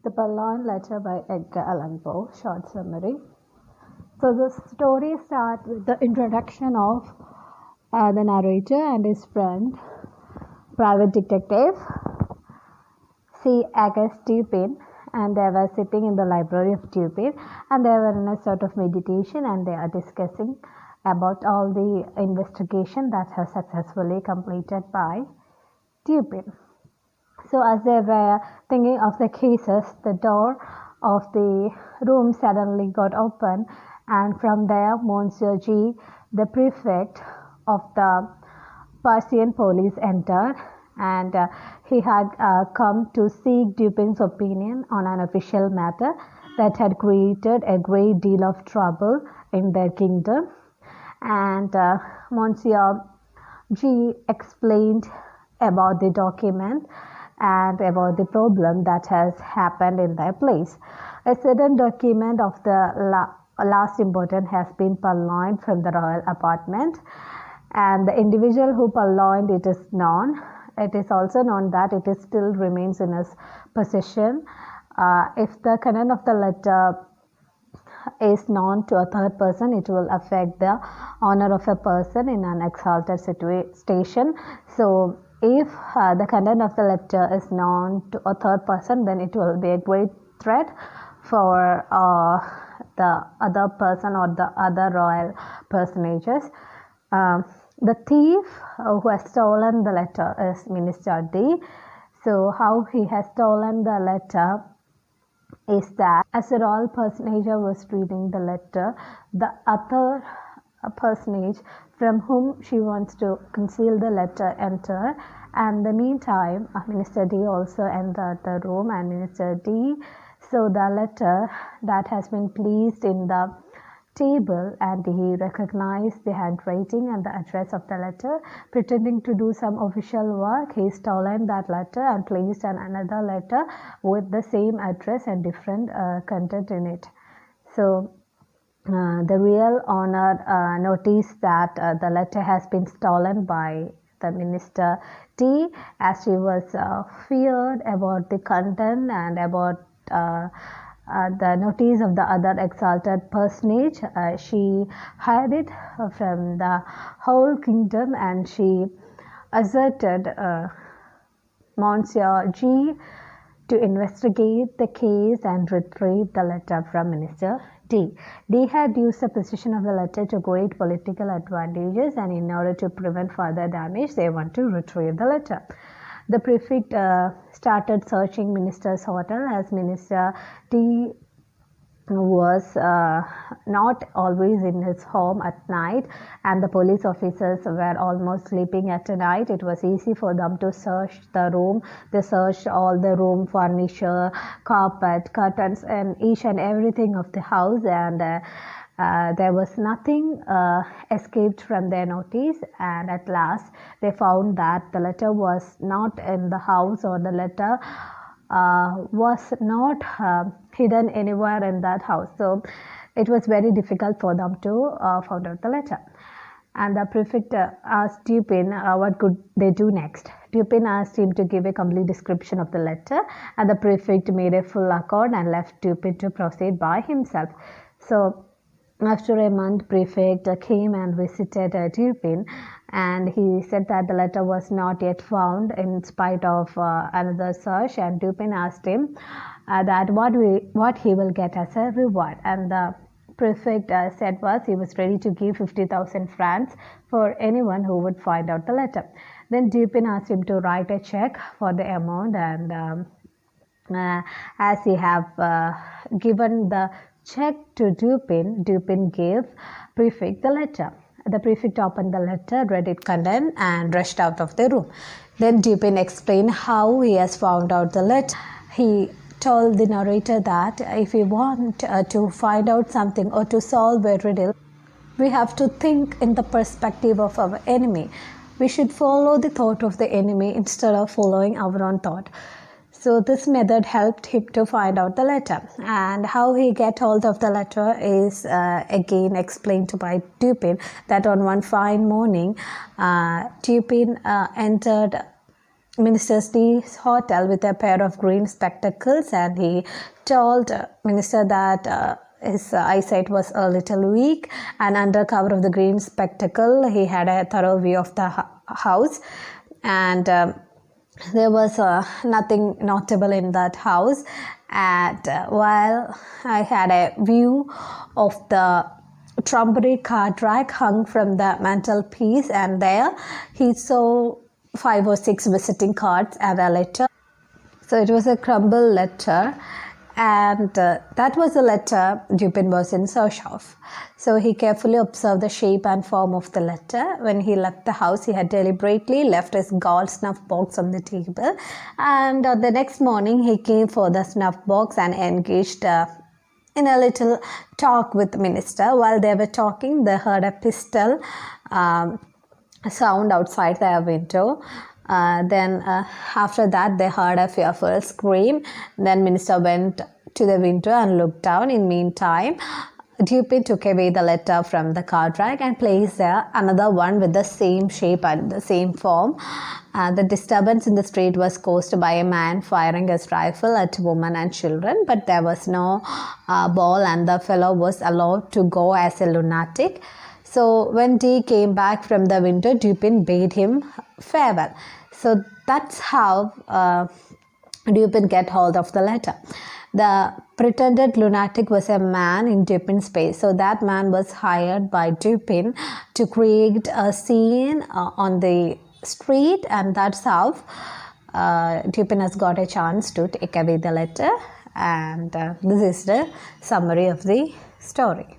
The Purloined Letter by Edgar Allan Poe. Short summary. So the story starts with the introduction of the narrator and his friend, private detective C. Agus Dupin, and they were sitting in the library of Dupin, and they were in a sort of meditation, and they are discussing about all the investigation that has successfully completed by Dupin. So as they were thinking of the cases, the door of the room suddenly got open, and from there Monsieur G, the prefect of the Persian police, entered, and he had come to seek Dupin's opinion on an official matter that had created a great deal of trouble in their kingdom. And Monsieur G explained about the document and about the problem that has happened in their place. A certain document of the last importance has been purloined from the royal apartment, and the individual who purloined it is known. It is also known that it is still remains in his possession. If the content of the letter is known to a third person, it will affect the honor of a person in an exalted station. So if the content of the letter is known to a third person, then it will be a great threat for the other person or the other royal personages. The thief who has stolen the letter is Minister D. So how he has stolen the letter is that as a royal personage was reading the letter, the other personage from whom she wants to conceal the letter entered, and in the meantime Minister D also entered the room, and Minister D saw the letter that has been placed in the table, and he recognized the handwriting and the address of the letter. Pretending to do some official work, he stolen that letter and placed another letter with the same address and different content in it. So the real owner noticed that the letter has been stolen by the Minister T, as she was feared about the content and about the notice of the other exalted personage. She hid it from the whole kingdom, and she asserted Monsieur G to investigate the case and retrieve the letter from Minister D. D had used the possession of the letter to great political advantages, and in order to prevent further damage, they want to retrieve the letter. The prefect started searching Minister's hotel, as Minister D was not always in his home at night, and the police officers were almost sleeping at night. It was easy for them to search the room. They searched all the room furniture, carpet, curtains, and each and everything of the house, and there was nothing escaped from their notice. And at last they found that the letter was not in the house, or the letter was not hidden anywhere in that house. So it was very difficult for them to find out the letter. And the prefect asked Dupin what could they do next. Dupin asked him to give a complete description of the letter, and the prefect made a full accord and left Dupin to proceed by himself. So after a month, prefect came and visited Dupin, and he said that the letter was not yet found in spite of another search, and Dupin asked him that what he will get as a reward, and the prefect said was he was ready to give 50,000 francs for anyone who would find out the letter. Then Dupin asked him to write a check for the amount, and as he have given the check to Dupin, Dupin gave prefect the letter. The prefect opened the letter, read it content, and rushed out of the room. Then Dupin explained how he has found out the letter. He told the narrator that if we want to find out something or to solve a riddle, we have to think in the perspective of our enemy. We should follow the thought of the enemy instead of following our own thought. So this method helped him to find out the letter, and how he get hold of the letter is again explained by Dupin, that on one fine morning Dupin entered Minister's D's hotel with a pair of green spectacles, and he told Minister that his eyesight was a little weak, and under cover of the green spectacle he had a thorough view of the house, and there was nothing notable in that house. And while I had a view of the trumpery card rack hung from the mantelpiece, and there he saw 5 or 6 visiting cards and a letter. So it was a crumbled letter, and that was the letter Dupin was in search of. So he carefully observed the shape and form of the letter. When he left the house, he had deliberately left his gold snuff box on the table, and the next morning he came for the snuff box and engaged in a little talk with the minister. While they were talking, they heard a pistol sound outside their window. Then after that they heard a fearful scream. Then minister went to the window and looked down. In meantime, Dupin took away the letter from the card rack and placed there another one with the same shape and the same form. The disturbance in the street was caused by a man firing his rifle at women and children, but there was no ball, and the fellow was allowed to go as a lunatic. So when D came back from the window, Dupin bade him farewell. So that's how Dupin get hold of the letter. The pretended lunatic was a man in Dupin's place. So that man was hired by Dupin to create a scene on the street, and that's how Dupin has got a chance to take away the letter. And this is the summary of the story.